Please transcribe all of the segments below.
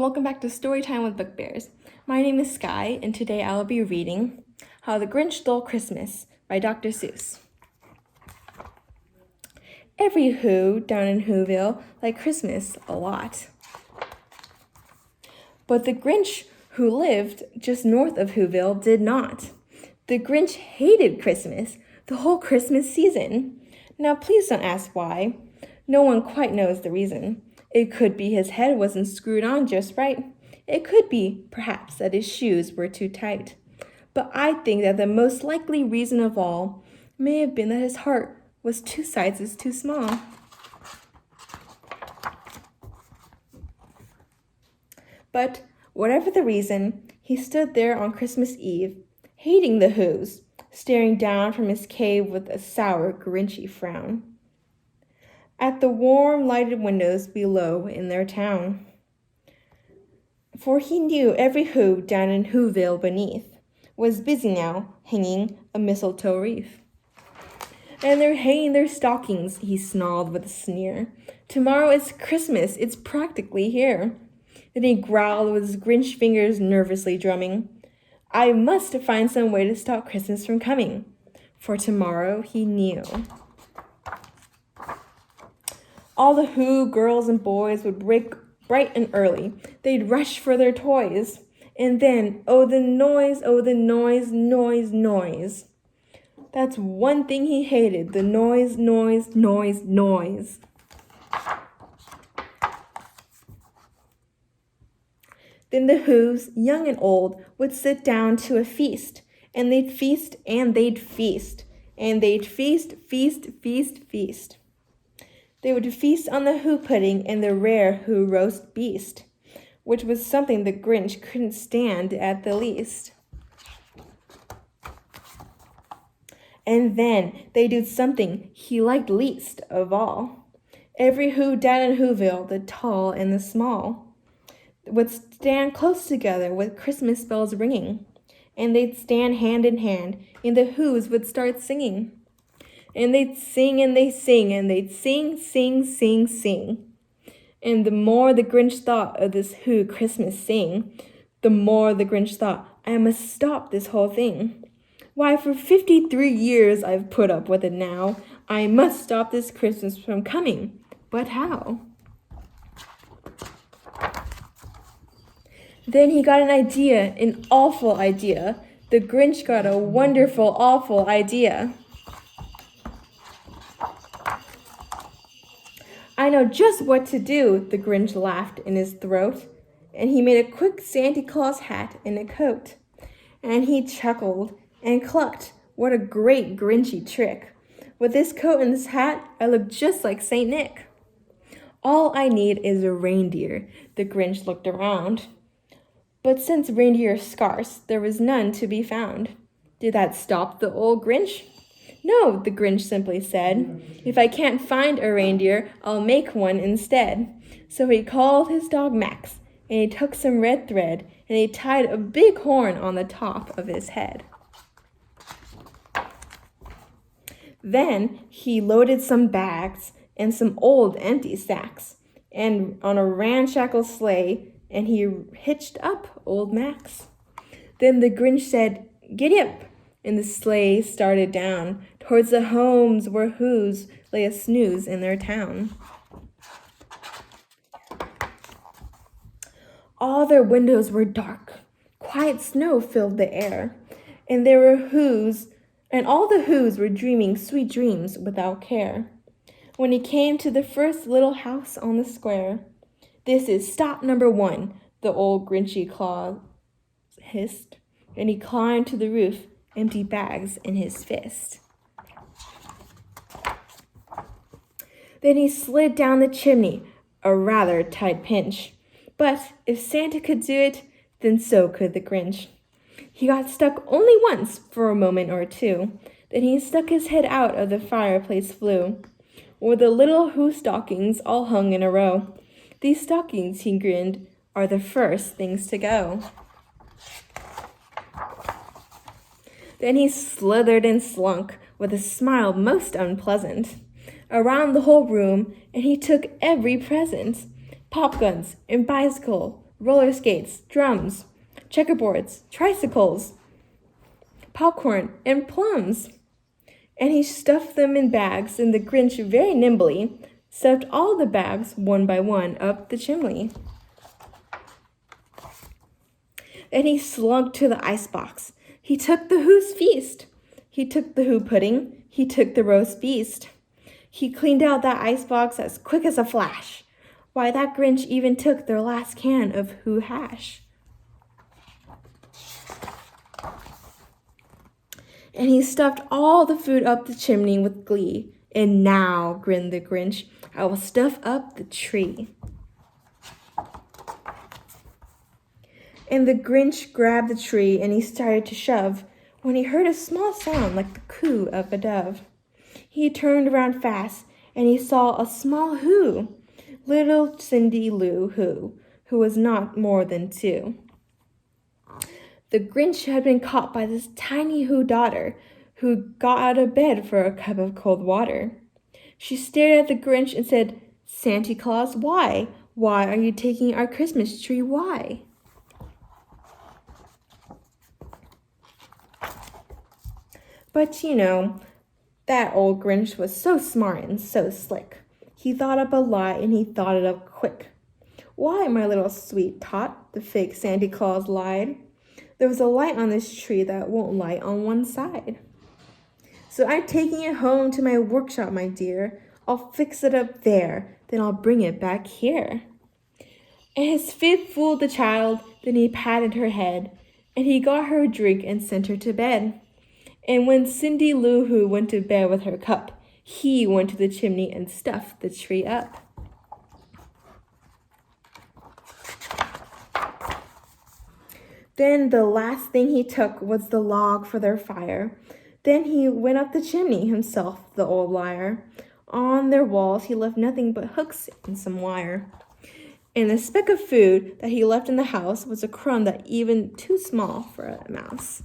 welcome back to Storytime with Book Bears. My name is Sky, and today I will be reading How the Grinch Stole Christmas by Dr. Seuss. Every Who down in Whoville liked Christmas a lot. But the Grinch who lived just north of Whoville did not. The Grinch hated Christmas, the whole Christmas season. Now please don't ask why. No one quite knows the reason. It could be his head wasn't screwed on just right. It could be, perhaps, that his shoes were too tight. But I think that the most likely reason of all may have been that his heart was 2 sizes too small. But whatever the reason, he stood there on Christmas Eve, hating the Whos, staring down from his cave with a sour, Grinchy frown at the warm, lighted windows below in their town. For he knew every Who down in Whoville beneath was busy now hanging a mistletoe wreath. And they're hanging their stockings, he snarled with a sneer. Tomorrow is Christmas, it's practically here. Then he growled with his Grinch fingers nervously drumming. I must find some way to stop Christmas from coming. For tomorrow, he knew. All the Who girls and boys would break bright and early. They'd rush for their toys. And then, oh, the noise, noise. That's one thing he hated, the noise. Then the Whos, young and old, would sit down to a feast. And they'd feast, and they'd feast. And they'd feast. They would feast on the Who pudding and the rare Who roast beast, which was something the Grinch couldn't stand at the least. And then they'd do something he liked least of all. Every Who down in Whoville, the tall and the small, would stand close together with Christmas bells ringing, and they'd stand hand in hand, and the Whos would start singing. And they'd sing and they'd sing, and they'd sing. And the more the Grinch thought of this Who Christmas sing, the more the Grinch thought, I must stop this whole thing. Why, for 53 years I've put up with it now. I must stop this Christmas from coming. But how? Then he got an idea, an awful idea. The Grinch got a wonderful, awful idea. I know just what to do, the Grinch laughed in his throat, and he made a quick Santa Claus hat and a coat. And he chuckled and clucked, what a great Grinchy trick. With this coat and this hat, I look just like Saint Nick. All I need is a reindeer, the Grinch looked around. But since reindeer are scarce, there was none to be found. Did that stop the old Grinch? No, the Grinch simply said, if I can't find a reindeer, I'll make one instead. So he called his dog Max, and he took some red thread, and he tied a big horn on the top of his head. Then he loaded some bags and some old empty sacks, and on a ramshackle sleigh, and he hitched up old Max. Then the Grinch said, giddy up, and the sleigh started down towards the homes where Whos lay a snooze in their town. All their windows were dark. Quiet snow filled the air, and there were Whos, and all the Whos were dreaming sweet dreams without care. When he came to the first little house on the square, this is stop number 1, the old Grinchy Claus hissed, and he climbed to the roof, empty bags in his fist. Then he slid down the chimney, a rather tight pinch. But if Santa could do it, then so could the Grinch. He got stuck only once for a moment or two. Then he stuck his head out of the fireplace flue, where the little Who stockings all hung in a row. These stockings, he grinned, are the first things to go. Then he slithered and slunk with a smile most unpleasant around the whole room, and he took every present, pop guns and bicycle, roller skates, drums, checkerboards, tricycles, popcorn, and plums. And he stuffed them in bags, and the Grinch very nimbly stuffed all the bags one by one up the chimney. Then he slunk to the icebox. He took the Who's feast. He took the Who pudding. He took the roast beast. He cleaned out that icebox as quick as a flash. Why, that Grinch even took their last can of Who hash. And he stuffed all the food up the chimney with glee. And now, grinned the Grinch, I will stuff up the tree. And the Grinch grabbed the tree and he started to shove when he heard a small sound like the coo of a dove. He turned around fast and he saw a small Who, little Cindy Lou who was not more than 2. The Grinch had been caught by this tiny Who daughter who got out of bed for a cup of cold water. She stared at the Grinch and said, "Santa Claus, why? Why are you taking our Christmas tree? Why?" But that old Grinch was so smart and so slick. He thought up a lie and he thought it up quick. "Why, my little sweet tot," the fake Santa Claus lied. "There was a light on this tree that won't light on one side. So I'm taking it home to my workshop, my dear. I'll fix it up there, then I'll bring it back here." And his fib fooled the child, then he patted her head, and he got her a drink and sent her to bed. And when Cindy Lou Who went to bed with her cup, he went to the chimney and stuffed the tree up. Then the last thing he took was the log for their fire. Then he went up the chimney himself, the old liar. On their walls he left nothing but hooks and some wire. And the speck of food that he left in the house was a crumb that even too small for a mouse.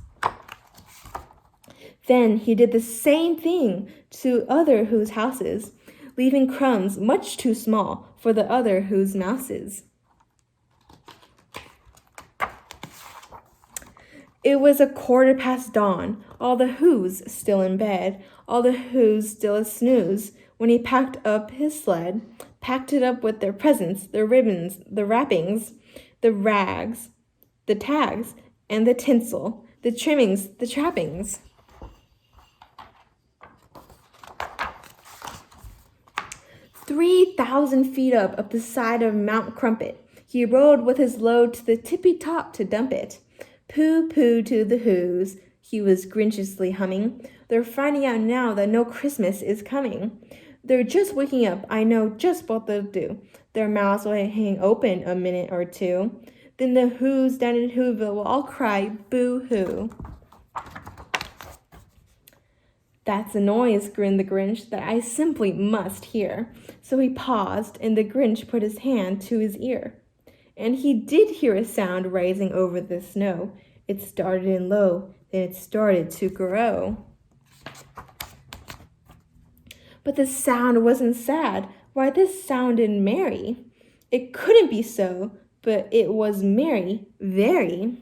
Then he did the same thing to other Who's houses, leaving crumbs much too small for the other Who's mouses. It was 1/4 dawn, all the Who's still in bed, all the Who's still a snooze, when he packed up his sled, packed it up with their presents, the ribbons, the wrappings, the rags, the tags, and the tinsel, the trimmings, the trappings. 3,000 feet up the side of Mount Crumpet, he rode with his load to the tippy top to dump it. Pooh, pooh to the Who's, he was grinchiously humming. They're finding out now that no Christmas is coming. They're just waking up, I know just what they'll do. Their mouths will hang open a minute or two. Then the Who's down in Whoville will all cry, boo-hoo. "That's a noise," grinned the Grinch, "that I simply must hear." So he paused, and the Grinch put his hand to his ear. And he did hear a sound rising over the snow. It started in low, then it started to grow. But the sound wasn't sad. Why, this sounded merry. It couldn't be so, but it was merry, very.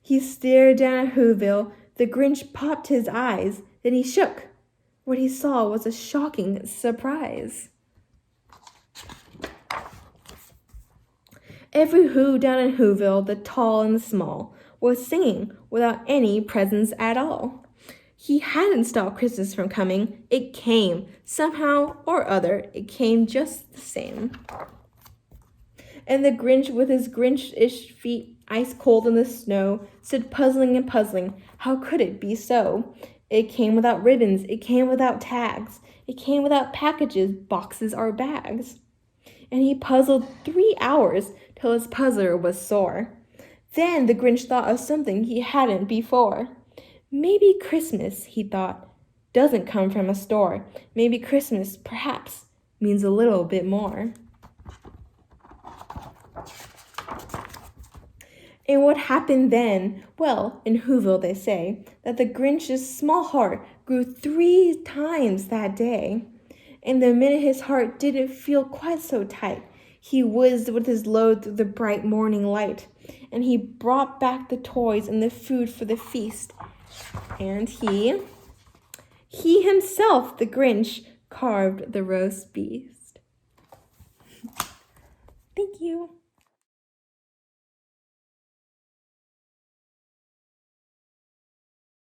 He stared down at Whoville. The Grinch popped his eyes. Then he shook. What he saw was a shocking surprise. Every Who down in Whoville, the tall and the small, was singing without any presents at all. He hadn't stopped Christmas from coming. It came. Somehow or other, it came just the same. And the Grinch, with his Grinch-ish feet ice cold in the snow, stood puzzling and puzzling. How could it be so? It came without ribbons. It came without tags. It came without packages, boxes, or bags. And he puzzled 3 hours till his puzzler was sore. Then the Grinch thought of something he hadn't before. Maybe Christmas, he thought, doesn't come from a store. Maybe Christmas, perhaps, means a little bit more. And what happened then? Well, in Whoville they say that the Grinch's small heart grew 3 times that day. And the minute his heart didn't feel quite so tight, He whizzed with his load through the bright morning light, and he brought back the toys and the food for the feast. And he himself, the Grinch, carved the roast beef.